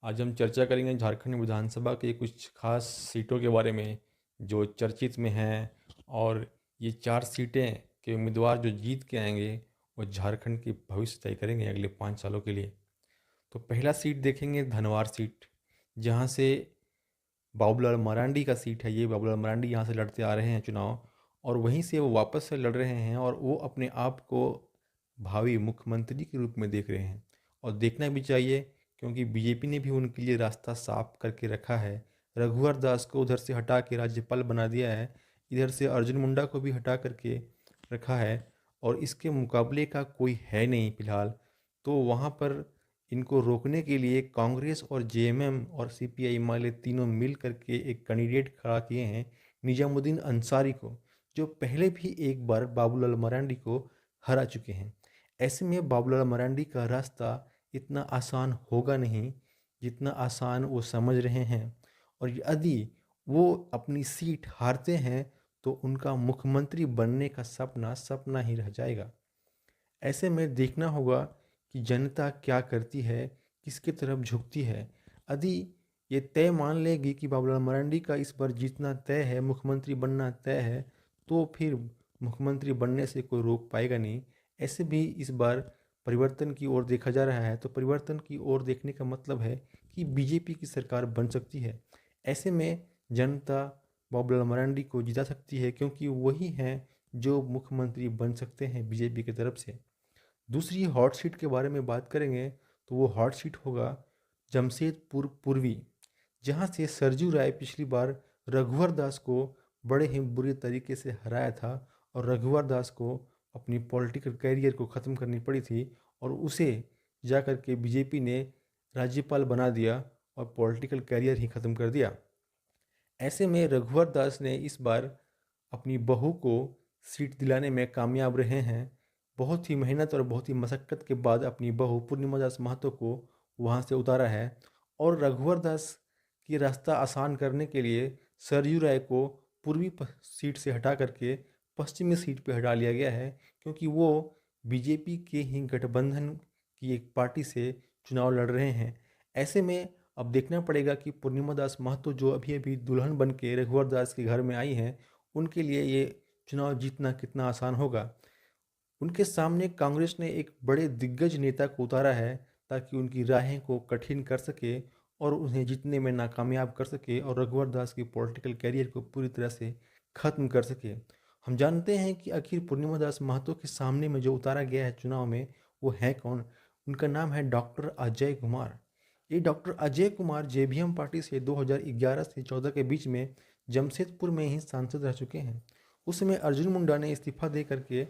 आज हम चर्चा करेंगे झारखंड विधानसभा के कुछ खास सीटों के बारे में जो चर्चित में हैं। और ये 4 सीटें के उम्मीदवार जो जीत के आएंगे वो झारखंड की भविष्य तय करेंगे अगले 5 सालों के लिए। तो पहला सीट देखेंगे धनवार सीट, जहाँ से बाबूलाल मरांडी का सीट है। ये बाबूलाल मरांडी यहाँ से लड़ते आ रहे हैं चुनाव, और वहीं से वो वापस से लड़ रहे हैं और वो अपने आप को भावी मुख्यमंत्री के रूप में देख रहे हैं। और देखना भी चाहिए, क्योंकि बीजेपी ने भी उनके लिए रास्ता साफ करके रखा है। रघुवर दास को उधर से हटा के राज्यपाल बना दिया है, इधर से अर्जुन मुंडा को भी हटा करके रखा है, और इसके मुकाबले का कोई है नहीं फिलहाल। तो वहाँ पर इनको रोकने के लिए कांग्रेस और जेएमएम और सीपीआई वाले तीनों मिल करके एक कैंडिडेट खड़ा किए हैं, निजामुद्दीन अंसारी को, जो पहले भी एक बार बाबूलाल मरांडी को हरा चुके हैं। ऐसे में बाबूलाल मरांडी का रास्ता इतना आसान होगा नहीं जितना आसान वो समझ रहे हैं। और यदि वो अपनी सीट हारते हैं तो उनका मुख्यमंत्री बनने का सपना सपना ही रह जाएगा। ऐसे में देखना होगा कि जनता क्या करती है, किसकी तरफ झुकती है। यदि ये तय मान लेगी कि बाबूलाल मरांडी का इस बार जीतना तय है, मुख्यमंत्री बनना तय है, तो फिर मुख्यमंत्री बनने से कोई रोक पाएगा नहीं। ऐसे भी इस बार परिवर्तन की ओर देखा जा रहा है, तो परिवर्तन की ओर देखने का मतलब है कि बीजेपी की सरकार बन सकती है। ऐसे में जनता बाबूलाल मरांडी को जिता सकती है, क्योंकि वही हैं जो मुख्यमंत्री बन सकते हैं बीजेपी की तरफ से। दूसरी हॉट सीट के बारे में बात करेंगे तो वो हॉट सीट होगा जमशेदपुर पूर्वी, जहाँ से सरजू राय पिछली बार रघुवर दास को बड़े ही बुरे तरीके से हराया था, और रघुवर दास को अपनी पॉलिटिकल कैरियर को ख़त्म करनी पड़ी थी, और उसे जा कर के बीजेपी ने राज्यपाल बना दिया और पॉलिटिकल कैरियर ही ख़त्म कर दिया। ऐसे में रघुवर दास ने इस बार अपनी बहू को सीट दिलाने में कामयाब रहे हैं। बहुत ही मेहनत और बहुत ही मशक्क़त के बाद अपनी बहू पूर्णिमा दास महतो को वहाँ से उतारा है। और रघुवर दास की रास्ता आसान करने के लिए सरयू राय को पूर्वी सीट से हटा करके पश्चिमी सीट पर हटा लिया गया है, क्योंकि वो बीजेपी के ही गठबंधन की एक पार्टी से चुनाव लड़ रहे हैं। ऐसे में अब देखना पड़ेगा कि पूर्णिमा दास महतो जो अभी अभी दुल्हन बन के रघुवर दास के घर में आई हैं, उनके लिए ये चुनाव जीतना कितना आसान होगा। उनके सामने कांग्रेस ने एक बड़े दिग्गज नेता को उतारा है, ताकि उनकी राहें को कठिन कर सके और उन्हें जीतने में नाकामयाब कर सके, और रघुवर दास के पॉलिटिकल कैरियर को पूरी तरह से ख़त्म कर सके। हम जानते हैं कि आखिर पूर्णिमा दास महतो के सामने में जो उतारा गया है चुनाव में, वो है कौन। उनका नाम है डॉक्टर अजय कुमार। ये doctor Ajay Kumar JVM party से 2011 से 14 के बीच में जमशेदपुर में ही सांसद रह चुके हैं। उस समय अर्जुन मुंडा ने इस्तीफा दे करके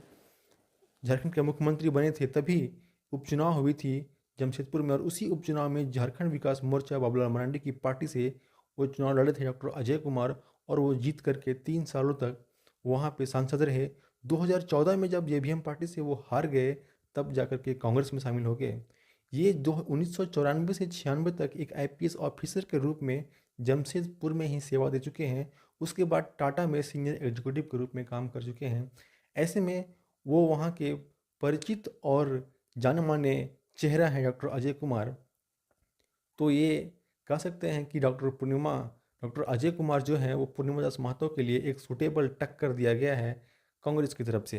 झारखंड के मुख्यमंत्री बने थे, तभी उपचुनाव हुई थी जमशेदपुर में, और उसी उपचुनाव में झारखंड विकास मोर्चा बाबूलाल मरांडी की पार्टी से वो चुनाव लड़े थे डॉक्टर अजय कुमार, और वो जीत करके 3 सालों तक वहाँ पे सांसद रहे। 2014 में जब जेवीएम पार्टी से वो हार गए, तब जाकर के कांग्रेस में शामिल हो गए। ये 1994 से 96 तक एक आईपीएस ऑफिसर के रूप में जमशेदपुर में ही सेवा दे चुके हैं। उसके बाद टाटा में सीनियर एग्जीक्यूटिव के रूप में काम कर चुके हैं। ऐसे में वो वहाँ के परिचित और जाने माने चेहरा है डॉक्टर अजय कुमार। तो ये कह सकते हैं कि डॉक्टर अजय कुमार जो हैं वो पूर्णिमा दास महतो के लिए एक सूटेबल टक्कर दिया गया है कांग्रेस की तरफ से।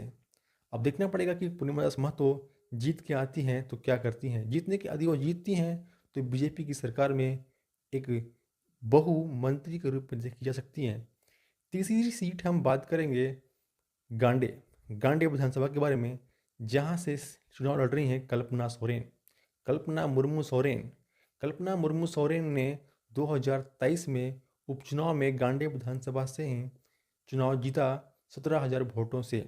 अब देखना पड़ेगा कि पूर्णिमा दास महतो जीत के आती हैं तो क्या करती हैं। जीतने के यदि वो जीतती हैं तो बीजेपी की सरकार में एक बहु मंत्री के रूप में देखी जा सकती हैं। तीसरी सीट हम बात करेंगे गांडे गांडे विधानसभा के बारे में, जहां से चुनाव लड़ रही हैं कल्पना मुर्मू सोरेन ने 2023 में उपचुनाव में गांडे विधानसभा से ही चुनाव जीता 17,000 वोटों से।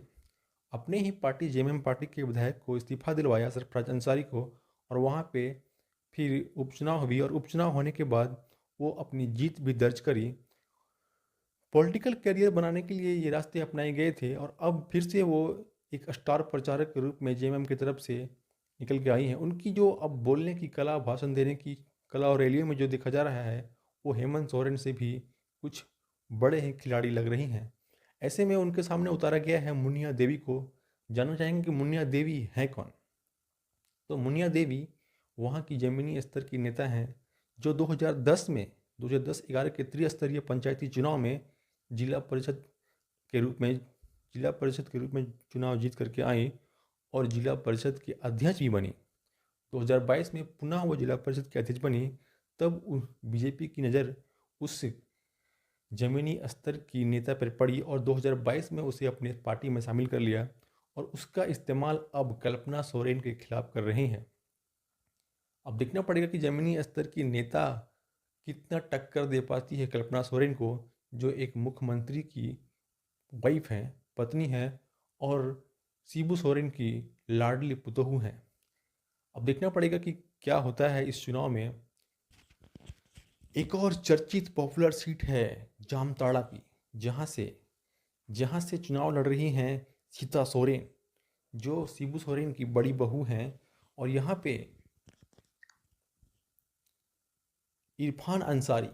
अपने ही पार्टी जेएमएम पार्टी के विधायक को इस्तीफा दिलवाया सरफराज अंसारी को, और वहाँ पे फिर उपचुनाव हुई, और उपचुनाव होने के बाद वो अपनी जीत भी दर्ज करी। पॉलिटिकल करियर बनाने के लिए ये रास्ते अपनाए गए थे, और अब फिर से वो एक स्टार प्रचारक के रूप में जेएमएम की तरफ से निकल के आई हैं। उनकी जो अब बोलने की कला, भाषण देने की कला और रैलियों में जो देखा जा रहा है, वो हेमंत सोरेन से भी कुछ बड़े ही खिलाड़ी लग रही हैं। ऐसे में उनके सामने उतारा गया है मुनिया देवी को। जानना चाहेंगे कि मुनिया देवी है कौन। तो मुनिया देवी वहाँ की ज़मीनी स्तर की नेता हैं, जो 2010-11 के त्रिस्तरीय पंचायती चुनाव में जिला परिषद के रूप में चुनाव जीत करके आई और जिला परिषद की अध्यक्ष भी बनी। 2022 में पुनः वो जिला परिषद की अध्यक्ष बनी। तब बीजेपी की नज़र उस ज़मीनी स्तर की नेता पर पड़ी और 2022 में उसे अपने पार्टी में शामिल कर लिया और उसका इस्तेमाल अब कल्पना सोरेन के खिलाफ कर रहे हैं। अब देखना पड़ेगा कि ज़मीनी स्तर की नेता कितना टक्कर दे पाती है कल्पना सोरेन को, जो एक मुख्यमंत्री की वाइफ हैं, पत्नी है और शिबू सोरेन की लाडली पुतोहू हैं। अब देखना पड़ेगा कि क्या होता है इस चुनाव में। एक और चर्चित पॉपुलर सीट है जामताड़ा की, जहाँ से चुनाव लड़ रही हैं सीता सोरेन, जो शिबू सोरेन की बड़ी बहू हैं। और यहाँ पे इरफान अंसारी,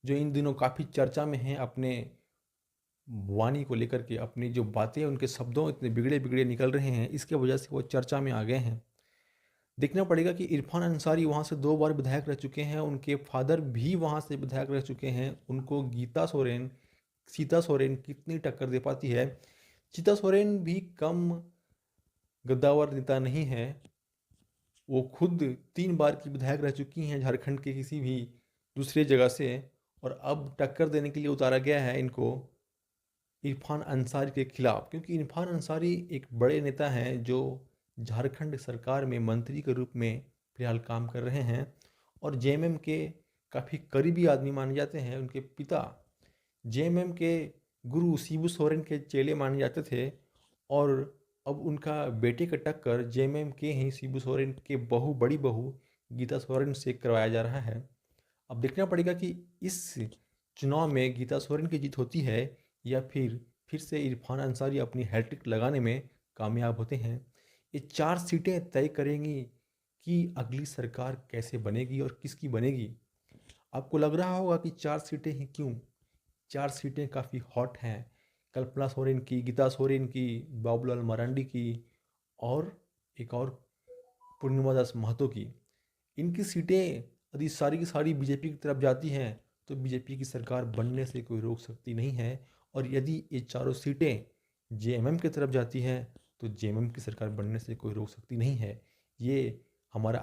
जो इन दिनों काफ़ी चर्चा में हैं अपने वाणी को लेकर के, अपनी जो बातें उनके शब्दों इतने बिगड़े बिगड़े निकल रहे हैं, इसके वजह से वो चर्चा में आ गए हैं। देखना पड़ेगा कि इरफान अंसारी वहाँ से 2 बार विधायक रह चुके हैं, उनके फादर भी वहाँ से विधायक रह चुके हैं। उनको सीता सोरेन कितनी टक्कर दे पाती है। सीता सोरेन भी कम गद्दावर नेता नहीं है, वो खुद 3 बार की विधायक रह चुकी हैं झारखंड के किसी भी दूसरे जगह से, और अब टक्कर देने के लिए उतारा गया है इनको इरफान अंसारी के खिलाफ, क्योंकि इरफान अंसारी एक बड़े नेता हैं जो झारखंड सरकार में मंत्री के रूप में फिलहाल काम कर रहे हैं और जेएमएम के काफ़ी करीबी आदमी माने जाते हैं। उनके पिता जेएमएम के गुरु शिबू सोरेन के चेले माने जाते थे और अब उनका बेटे का टक्कर जेएमएम के ही शिबू सोरेन के बड़ी बहू गीता सोरेन से करवाया जा रहा है। अब देखना पड़ेगा कि इस चुनाव में गीता सोरेन की जीत होती है या फिर से इरफान अंसारी अपनी हैट्रिक लगाने में कामयाब होते हैं। ये 4 सीटें तय करेंगी कि अगली सरकार कैसे बनेगी और किसकी बनेगी। आपको लग रहा होगा कि 4 सीटें ही क्यों? 4 सीटें काफ़ी हॉट हैं। कल्पना सोरेन की, गीता सोरेन की, बाबूलाल मरांडी की और एक और पूर्णिमा दास महतो की। इनकी सीटें यदि सारी की सारी बीजेपी की तरफ जाती हैं तो बीजेपी की सरकार बनने से कोई रोक सकती नहीं है, और यदि ये चारों सीटें जेएमएम की तरफ जाती हैं तो जेएमएम की सरकार बनने से कोई रोक सकती नहीं है। ये हमारा